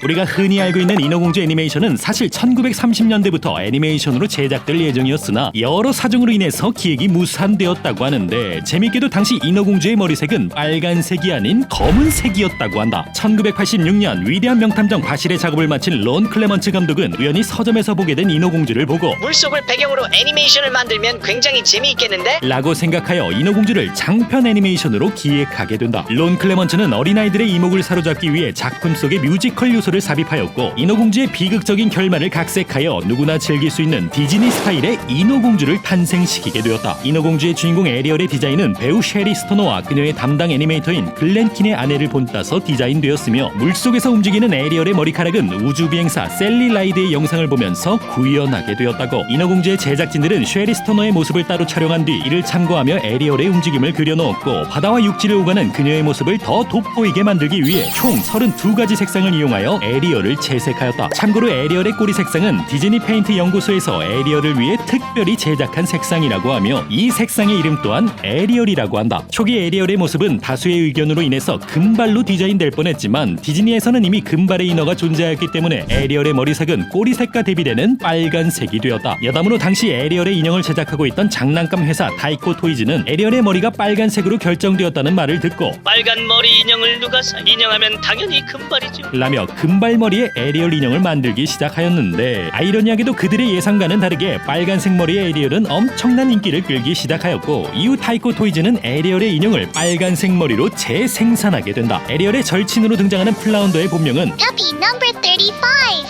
우리가 흔히 알고 있는 인어공주 애니메이션은 사실 1930년대부터 애니메이션으로 제작될 예정이었으나 여러 사정으로 인해서 기획이 무산되었다고 하는데, 재밌게도 당시 인어공주의 머리색은 빨간색이 아닌 검은색이었다고 한다. 1986년 위대한 명탐정 바실의 작업을 마친 론 클레먼츠 감독은 우연히 서점에서 보게 된 인어공주를 보고 물속을 배경으로 애니메이션을 만들면 굉장히 재미있겠는데? 라고 생각하여 인어공주를 장편 애니메이션으로 기획하게 된다. 론 클레먼츠는 어린아이들의 이목을 사로잡기 위해 작품 속의 뮤지컬 요소를 삽입하였고, 인어공주의 비극적인 결말을 각색하여 누구나 즐길 수 있는 디즈니 스타일의 인어공주를 탄생시키게 되었다. 인어공주의 주인공 에리얼의 디자인은 배우 셰리 스토너와 그녀의 담당 애니메이터인 글렌 킨의 아내를 본따서 디자인되었으며, 물속에서 움직이는 에리얼의 머리카락은 우주비행사 셀리 라이드의 영상을 보면서 구현하게 되었다고. 인어공주의 제작진들은 셰리 스토너의 모습을 따로 촬영한 뒤 이를 참고하며 에리얼의 움직임을 그려넣었고, 바다와 육지를 오가는 그녀의 모습을 더 돋보이게 만들기 위해 총 32가지 색상을 이용하여 에리얼을 채색하였다. 참고로 에리얼의 꼬리 색상은 디즈니 페인트 연구소에서 에리얼을 위해 특별히 제작한 색상이라고 하며, 이 색상의 이름 또한 에리얼이라고 한다. 초기 에리얼의 모습은 다수의 의견으로 인해서 금발로 디자인될 뻔했지만, 디즈니에서는 이미 금발의 인어가 존재하였기 때문에 에리얼의 머리색은 꼬리색과 대비되는 빨간색이 되었다. 여담으로 당시 에리얼의 인형을 제작하고 있던 장난감 회사 타이코 토이즈는 에리얼의 머리가 빨간색으로 결정되었다는 말을 듣고 빨간 머리 인형을 누가 사? 인형하면 당연히 금발이죠. 라며 금발머리의 에리얼 인형을 만들기 시작하였는데, 아이러니하게도 그들의 예상과는 다르게 빨간색 머리의 에리얼은 엄청난 인기를 끌기 시작하였고, 이후 타이코 토이즈는 에리얼의 인형을 빨간색 머리로 재생산하게 된다. 에리얼의 절친으로 등장하는 플라운더의 본명은 Puppy number 35.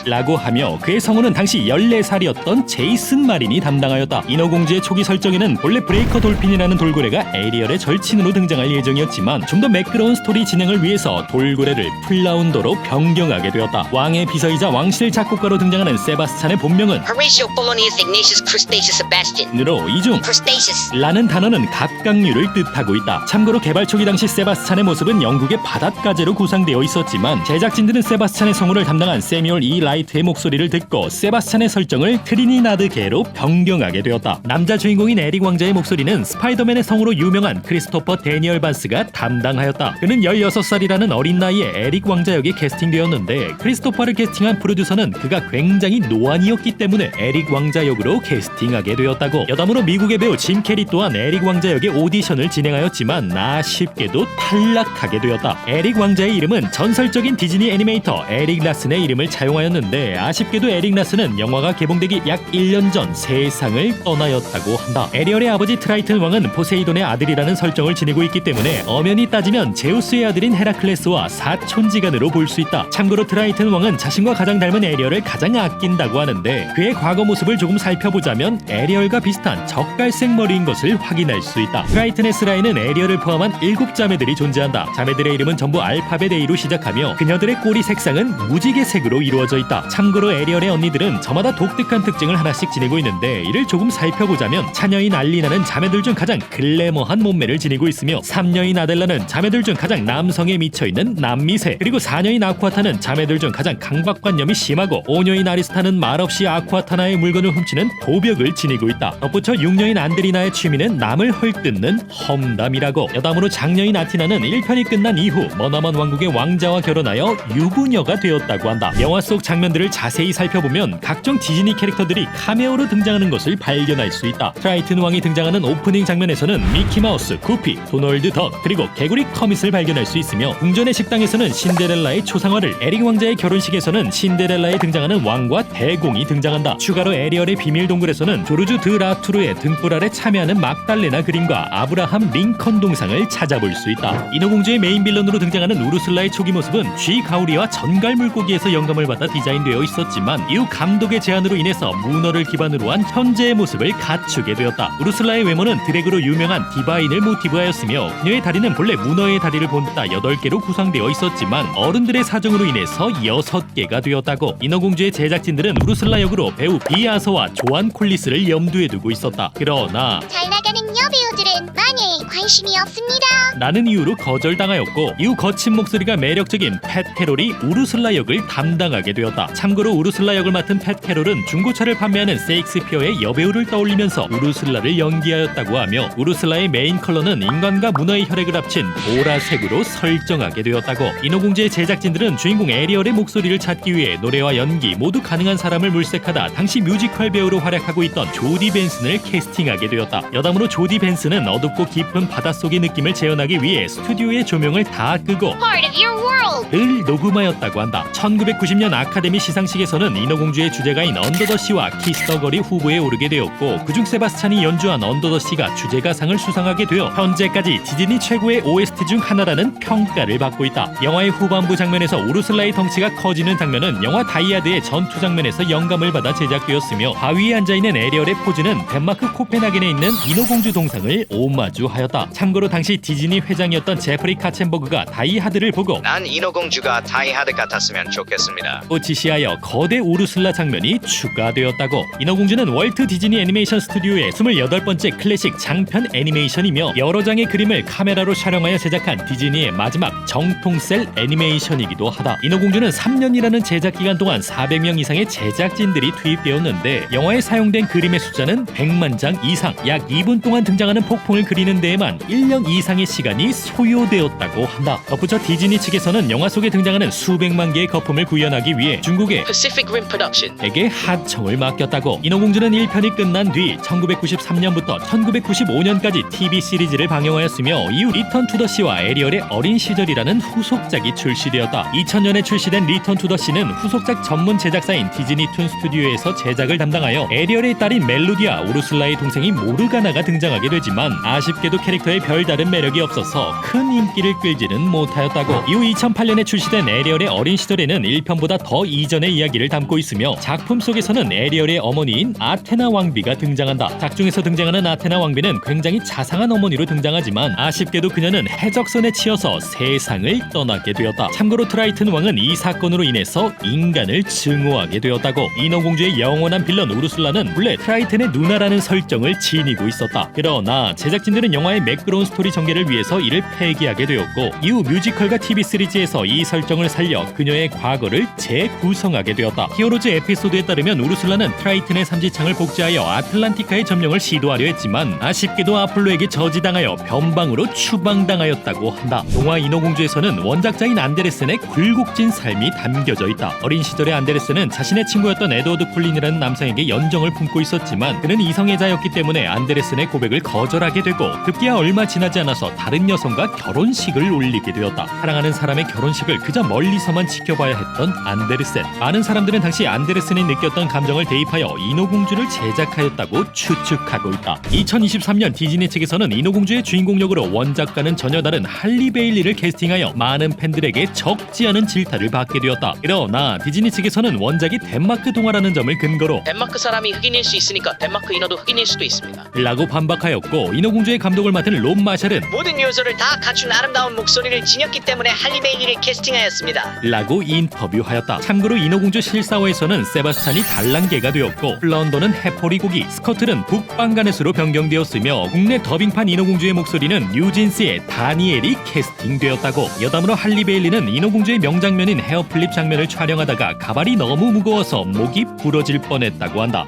라고 하며, 그의 성우는 당시 14살이었던 제이슨 마린이 담당하였다. 인어공주의 초기 설정에는 본래 브레이커 돌핀이라는 돌고래가 에리얼의 절친으로 등장할 예정이었지만, 좀 더 매끄러운 스토리 진행을 위해서 돌고래를 플라운더로 변경하게 되었다. 왕의 비서이자 왕실 작곡가로 등장하는 세바스찬의 본명은 Horatio Polonius Ignatius Crustaceous Sebastian. 으로 이중 Crustaceous. 라는 단어는 갑각류를 뜻하고 있다. 참고로 개발 초기 당시 세바스찬의 모습은 영국의 바닷가재로 구상되어 있었지만, 제작진들은 세바스찬의 성우를 담당한 세뮤얼 E. 라이트의 목소리를 듣고 세바스찬의 설정을 트리니나드계로 변경하게 되었다. 남자 주인공인 에릭 왕자의 목소리는 스파이더맨의 성우로 유명한 크리스토퍼 데니얼 반스가 담당하였다. 그는 16살이라는 어린 나이에 에릭 왕자 역에 캐스팅되었는데, 크리스토퍼를 캐스팅한 프로듀서는 그가 굉장히 노안이었기 때문에 에릭 왕자 역으로 캐스팅하게 되었다고. 여담으로 미국의 배우 짐 캐리 또한 에릭 왕자 역의 오디션을 진행하였지만 아쉽게도 탈락하게 되었다. 에릭 왕자의 이름은 전설적인 디즈니 애니메이터 에릭 라슨의 이름을 차용하였는데, 아쉽게도 에릭 라슨은 영화가 개봉되기 약 1년 전 세상을 떠나였다고 한다. 에리얼의 아버지 트라이튼 왕은 포세이돈의 아들이라는 설정을 지니고 있기 때문에 엄연히 따지면 제우스의 아들인 헤라클레스와 사촌지간으로 볼 수 있다. 참고로 트라이튼 왕은 자신과 가장 닮은 에리얼을 가장 아낀다고 하는데, 그의 과거 모습을 조금 살펴보자면 에리얼과 비슷한 젓갈색 머리인 것을 확인할 수 있다. 트라이튼의 스라에는 에리얼을 포함한 7자매들이 존재한다. 자매들의 이름은 전부 알파벳 A로 시작하며, 그녀들의 꼬리 색상은 무지개색으로 이루어져 있다. 참고로 에리얼의 언니들은 저마다 독특한 특징을 하나씩 지니고 있는데, 이를 조금 살펴보자면 차녀인 알리나는 자매들 중 가장 글래머한 몸매를 지니고 있으며, 3녀인 아델라는 자매들 중 가장 남성에 미쳐있는 남미세, 그리고 4녀인 아쿠아타는 자매들 중 가장 강박관념이 심하고, 5녀인 아리스타는 말없이 아쿠아타나의 물건을 훔치는 도벽을 지니고 있다. 덧붙여 6녀인 안드리나의 취미는 남을 헐뜯는 험담이라고. 여담으로 장녀인 아티나는 1편이 끝난 이후 머나먼 왕국의 왕자와 결혼하여 유부녀가 되었다고 한다. 영화 속 장면들을 자세히 살펴보면 각종 디즈니 캐릭터들이 카메오로 등장하는 것을 발견할 수 있다. 트라이튼 왕이 등장하는 오프닝 장면에서는 미키마우스, 구피, 도널드 덕, 그리고 개구리 커밋을 발견할 수 있으며, 궁전의 식당에서는 신데렐라의 초상화를, 에릭 왕자의 결혼식에서는 신데렐라에 등장하는 왕과 대공이 등장한다. 추가로 에리얼의 비밀 동굴에서는 조르주 드 라투르의 등불 아래 참여하는 막달레나 그림과 아브라함 링컨 동상을 찾아볼 수 있다. 인어공주의 메인 빌런으로 등장하는 우르슬라의 초기 모습은 쥐 가우리와 전갈 물고기에서 영감을 받아 디자인되어 있었지만, 이후 감독의 제안으로 인해서 문어를 기반으로 한 현재의 모습을 갖추게 되었다. 우르슬라의 외모는 드래그로 유명한 디바인을 모티브하였으며, 그녀의 다리는 본래 문어의 다리를 본따 8개로 구성되어 있었지만 어른들의 사정으로 인해서 6개가 되었다고. 인어공주의 제작진들은 우르슬라 역으로 배우 비아서와 조안 콜리스를 염두에 두고 있었다. 그러나 잘 나가는 여배우들은 마녀에 관심이 없습니다. 라는 이유로 거절당하였고, 이후 거친 목소리가 매력적인 팻 캐롤이 우르슬라 역을 담당하게 되었다. 참고로 우르슬라 역을 맡은 팻 캐롤은 중고차를 판매하는 세익스피어의 여배우를 떠올리면서 우르슬라를 연기하였다고 하며, 우르슬라의 메인 컬러는 인간과 문어의 혈액을 합친 보라색으로 설정하게 되었다고. 인어공주의 제작진들은 주인공 에리얼의 목소리를 찾기 위해 노래와 연기 모두 가능한 사람을 물색하다 당시 뮤지컬 배우로 활약하고 있던 조디 벤슨을 캐스팅하게 되었다. 여담으로 조디 벤슨은 어둡고 깊은 바닷속의 느낌을 재현하기 위해 스튜디오의 조명을 다 끄고 Part of your world. 을 녹음하였다고 한다. 1990년 아카데미 시상식에서는 인어공주의 주제가인 언더더시와 키스더걸이 후보에 오르게 되었고 그중 세바스찬이 연주한 언더더시가 주제가상을 수상하게 되어 현재까지 디즈니 최고의 OST 중 하나라는 평가를 받고 있다. 영화의 후반부 장면에서 우르슬라의 덩치가 커지는 장면은 영화 다이아드의 전투 장면에서 영감을 받아 제작되었으며 바위에 앉아있는 에리얼의 포즈는 덴마크 코펜하겐에 있는 인어공주 동상을 오마주하였다. 참고로 당시 디즈니 회장이었던 제프리 카첸버그가 다이하드를 보고 난 인어공주가 다이하드 같았으면 좋겠습니다. 또 지시하여 거대 우르슬라 장면이 추가되었다고. 인어공주는 월트 디즈니 애니메이션 스튜디오의 28번째 클래식 장편 애니메이션이며 여러 장의 그림을 카메라로 촬영하여 제작한 디즈니의 마지막 정통셀 애니메이션이기도 하다. 인어공주는 3년이라는 제작 기간 동안 400명 이상의 제작진들이 투입되었는데 영화에 사용된 그림의 숫자는 100만 장 이상, 약 2분 동안 등장하는 폭풍을 그리는 데에만 1년 이상의 시간이 소요되었다고 한다. 덧붙여 디즈니 측에서는 영화 속에 등장하는 수백만 개의 거품을 구현하기 위해 중국의 Pacific Rim Production. 에게 하청을 맡겼다고. 인어공주는 1편이 끝난 뒤 1993년부터 1995년까지 TV 시리즈를 방영하였으며 이후 리턴 투 더 시와 에리얼의 어린 시절이라는 후속작이 출시되었다. 2000년에 출시된 리턴 투 더 시는 후속작 전문 제작사인 디즈니 툰 스튜디오에서 제작을 담당하여 에리얼의 딸인 멜로디와 우르슬라의 동생인 모르가나가 등장하게 되지만 아쉽게도 캐릭터에 별다른 매력이 없어서 큰 인기를 끌지는 못하였다고. 이후 2008년에 출시된 에리얼의 어린 시절에는 1편보다 더 이전의 이야기를 담고 있으며 작품 속에서는 에리얼의 어머니인 아테나 왕비가 등장한다. 작중에서 등장하는 아테나 왕비는 굉장히 자상한 어머니로 등장하지만 아쉽게도 그녀는 해적선에 치여서 세상을 떠나게 되었다. 참고로 트라이튼 왕은 이 사건으로 인해서 인간을 증오하게 되었다고. 인어공주의 영원한 빌런 우르슬라는 본래 트라이튼의 누나라는 설정을 지니고 있었다. 그러나 제작진들은 영화의 매끄러운 스토리 전개를 위해서 이를 폐기하게 되었고 이후 뮤지컬과 TV 시리즈에서 이 설정을 살려 그녀의 과거를 재구성하게 되었다. 히어로즈 에피소드에 따르면 우르슬라는 트라이튼의 삼지창을 복제하여 아틀란티카의 점령을 시도하려 했지만 아쉽게도 아폴로에게 저지당하여 변방으로 추방당하였다고 한다. 동화 인어공주에서는 원작자인 안데레센의 굴곡진 삶이 담겨져 있다. 어린 시절의 안데레센은 자신의 친구였던 에드워드 쿨린이라는 남성에게 연정을 품고 있었지만 그는 이성애자였기 때문에 안데레센의 고백을 거절하게 되고 급기야 얼마 지나지 않아서 다른 여성과 결혼식을 올리게 되었다. 사랑하는 사람의 결혼식을 그저 멀리서만 지켜봐야 했던 안데르센. 많은 사람들은 당시 안데르센이 느꼈던 감정을 대입하여 인어공주를 제작하였다고 추측하고 있다. 2023년 디즈니 측에서는 인어공주의 주인공 역으로 원작과는 전혀 다른 할리 베일리를 캐스팅하여 많은 팬들에게 적지 않은 질타를 받게 되었다. 그러나 디즈니 측에서는 원작이 덴마크 동화라는 점을 근거로 덴마크 사람이 흑인일 수 있으니까 덴마크 인어도 흑인일 수도 있습니다. 라고 반박하였고 인어공주의 감독을 맡은 롬 마샬은 모든 요소를 다 갖춘 아름다운 목소리를 지녔기 때문에 할리 베일리를 캐스팅하였습니다. 라고 인터뷰하였다. 참고로 인어공주 실사화에서는 세바스찬이 단란계가 되었고 플런더는 해포리 고기, 스커틀은 북방가넷으로 변경되었으며 국내 더빙판 인어공주의 목소리는 뉴진스의 다니엘이 캐스팅되었다고. 여담으로 할리 베일리는 인어공주의 명장면인 헤어플립 장면을 촬영하다가 가발이 너무 무거워서 목이 부러질 뻔했다고 한다.